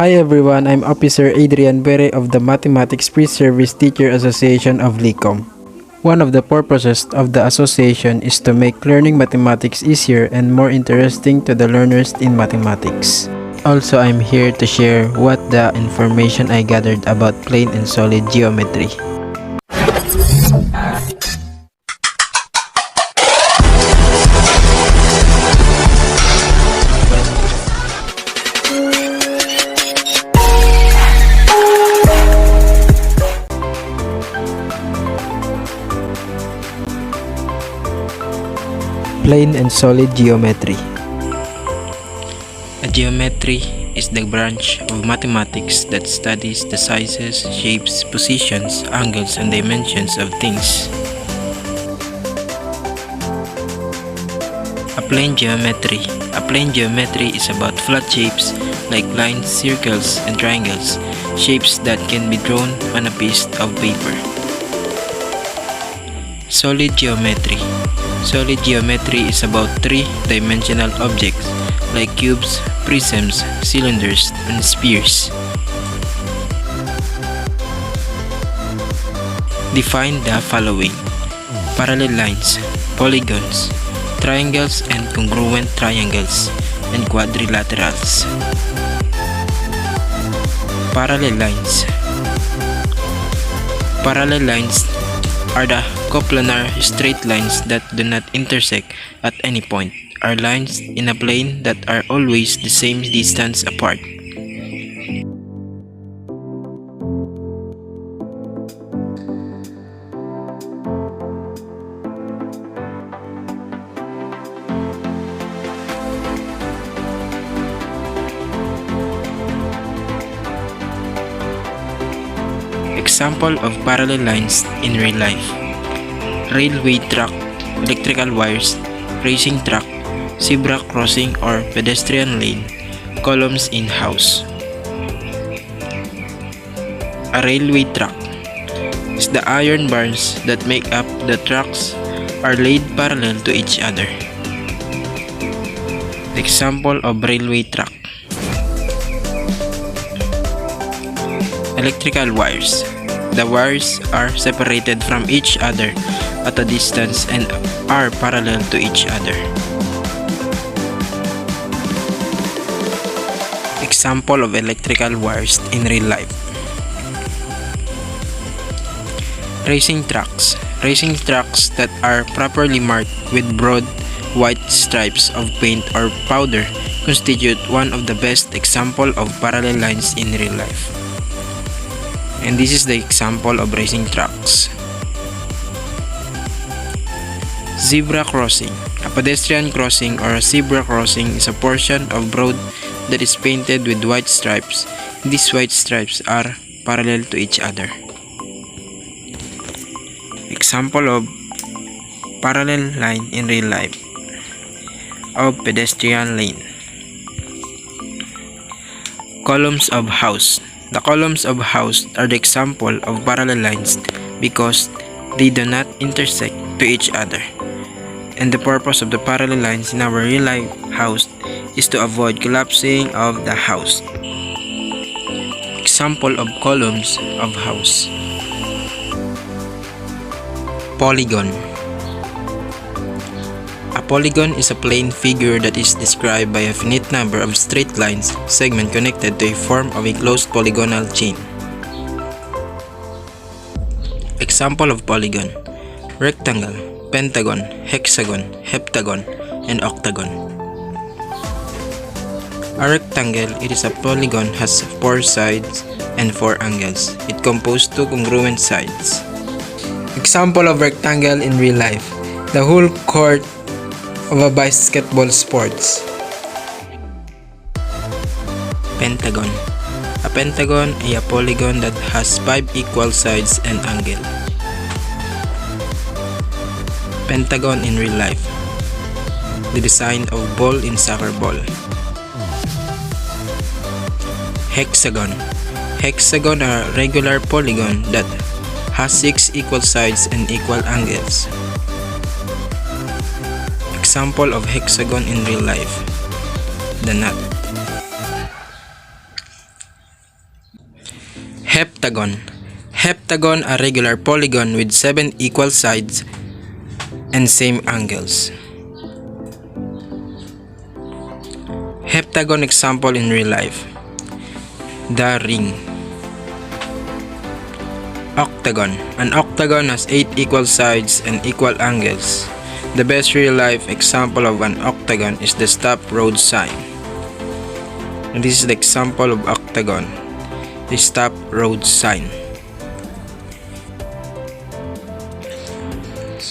Hi everyone, I'm Officer Adrian Bere of the Mathematics Pre-Service Teacher Association of LICOM. One of the purposes of the association is to make learning mathematics easier and more interesting to the learners in mathematics. Also, I'm here to share what the information I gathered about plane and solid geometry. Plane and solid geometry. A geometry is the branch of mathematics that studies the sizes, shapes, positions, angles, and dimensions of things. A plane geometry is about flat shapes like lines, circles, and triangles, shapes that can be drawn on a piece of paper. Solid geometry is about three-dimensional objects like cubes, prisms, cylinders, and spheres. Define the following: parallel lines, polygons, triangles and congruent triangles, and quadrilaterals. Parallel lines are the coplanar straight lines that do not intersect at any point, are lines in a plane that are always the same distance apart. Example of parallel lines in real life: railway track, electrical wires, racing track, zebra crossing or pedestrian lane, columns in house. A railway track is the iron bars that make up the tracks are laid parallel to each other. Example of railway track: electrical wires. The wires are separated from each other at a distance and are parallel to each other. Example of electrical wires in real life: racing tracks that are properly marked with broad white stripes of paint or powder constitute one of the best example of parallel lines in real life. And this is the example of racing tracks. Zebra crossing. A pedestrian crossing or a zebra crossing is a portion of road that is painted with white stripes. These white stripes are parallel to each other. Example of parallel line in real life of pedestrian lane. Columns of house. The columns of house are the example of parallel lines because they do not intersect to each other. And the purpose of the parallel lines in our real life house is to avoid collapsing of the house. Example of columns of house: polygon. A polygon is a plane figure that is described by a finite number of straight lines, segments connected to a form of a closed polygonal chain. Example of polygon: rectangle, pentagon, hexagon, heptagon, and octagon. A rectangle, it is a polygon, has 4 sides and 4 angles. It composed 2 congruent sides. Example of rectangle in real life: the whole court of a basketball sports. Pentagon. A pentagon is a polygon that has 5 equal sides and angle. Pentagon in real life: the design of ball in soccer ball. Hexagon. Hexagon are a regular polygon that has 6 equal sides and equal angles. Example of hexagon in real life: the knot. Octagon. Heptagon, a regular polygon with 7 equal sides and same angles. Heptagon example in real life. The ring. Octagon. An octagon has 8 equal sides and equal angles. The best real life example of an octagon is the stop road sign. And this is the example of octagon, the stop road sign.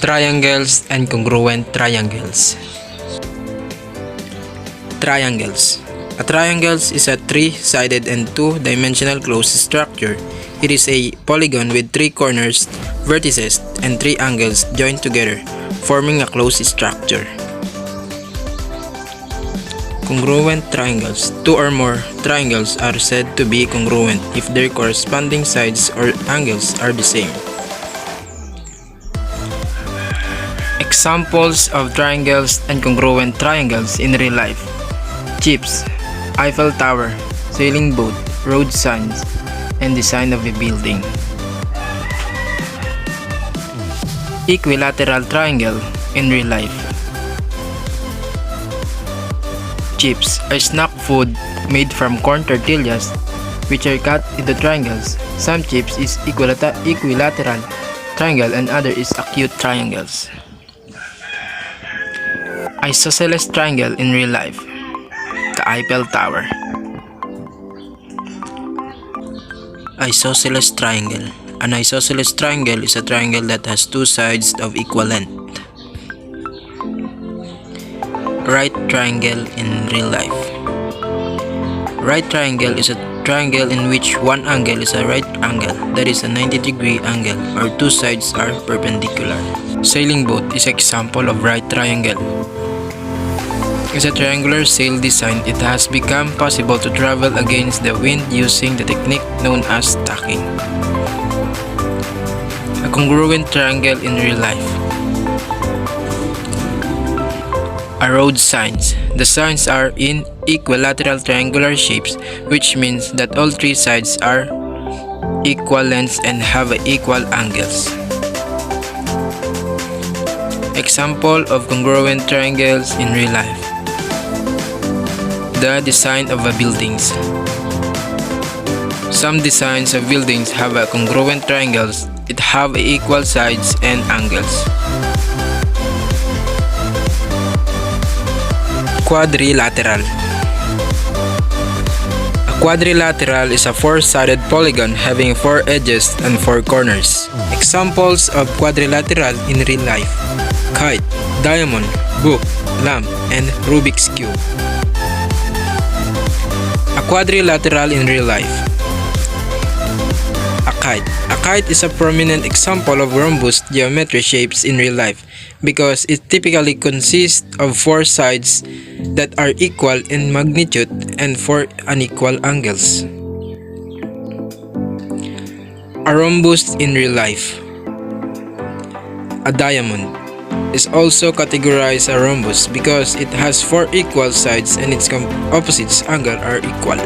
Triangles and congruent triangles. Triangles. A triangle is a 3-sided and 2-dimensional closed structure. It is a polygon with 3 corners, vertices, and 3 angles joined together, forming a closed structure. Congruent triangles. 2 or more triangles are said to be congruent if their corresponding sides or angles are the same. Examples of triangles and congruent triangles in real life. Ships, Eiffel Tower, sailing boat, road signs, and design of a building. Equilateral triangle in real life. Chips are snack food made from corn tortillas which are cut into triangles. Some chips is equilateral triangle and other is acute triangles. Isosceles triangle in real life. The Eiffel Tower. Isosceles triangle. An isosceles triangle is a triangle that has 2 sides of equal length. Right triangle in real life. Right triangle is a triangle in which one angle is a right angle, that is a 90-degree angle, or 2 sides are perpendicular. Sailing boat is an example of right triangle. As a triangular sail design, it has become possible to travel against the wind using the technique known as tacking. A congruent triangle in real life. A road signs. The signs are in equilateral triangular shapes, which means that all 3 sides are equal lengths and have equal angles. Example of congruent triangles in real life. The design of a buildings. Some designs of buildings have a congruent triangles. It have equal sides and angles. Quadrilateral. A quadrilateral is a 4-sided polygon having 4 edges and 4 corners. Examples of quadrilateral in real life. Kite, diamond, book, lamp, and Rubik's Cube. A quadrilateral in real life. A kite. A kite is a prominent example of rhombus geometry shapes in real life because it typically consists of 4 sides that are equal in magnitude and 4 unequal angles. A rhombus in real life. A diamond is also categorized a rhombus because it has 4 equal sides and its opposites angle are equal.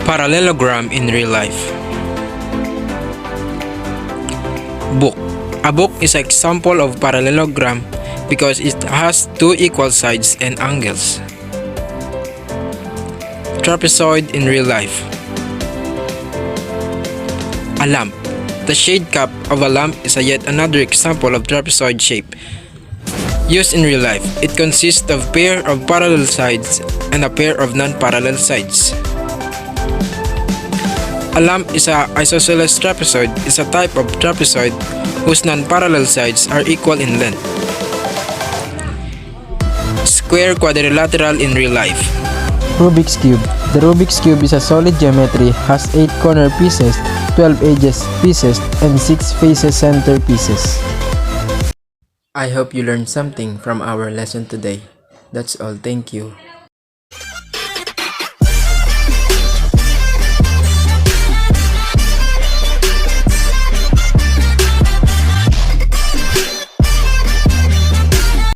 Parallelogram in real life. Book. A book is an example of parallelogram because it has 2 equal sides and angles. Trapezoid in real life. A lamp. The shade cap of a lamp is yet another example of trapezoid shape. Used in real life, it consists of a pair of parallel sides and a pair of non-parallel sides. A lamp is a isosceles trapezoid is a type of trapezoid whose non-parallel sides are equal in length. Square quadrilateral in real life. Rubik's Cube. The Rubik's Cube is a solid geometry, has 8 corner pieces, 12 edges pieces, and 6 faces center pieces. I hope you learned something from our lesson today. That's all. Thank you.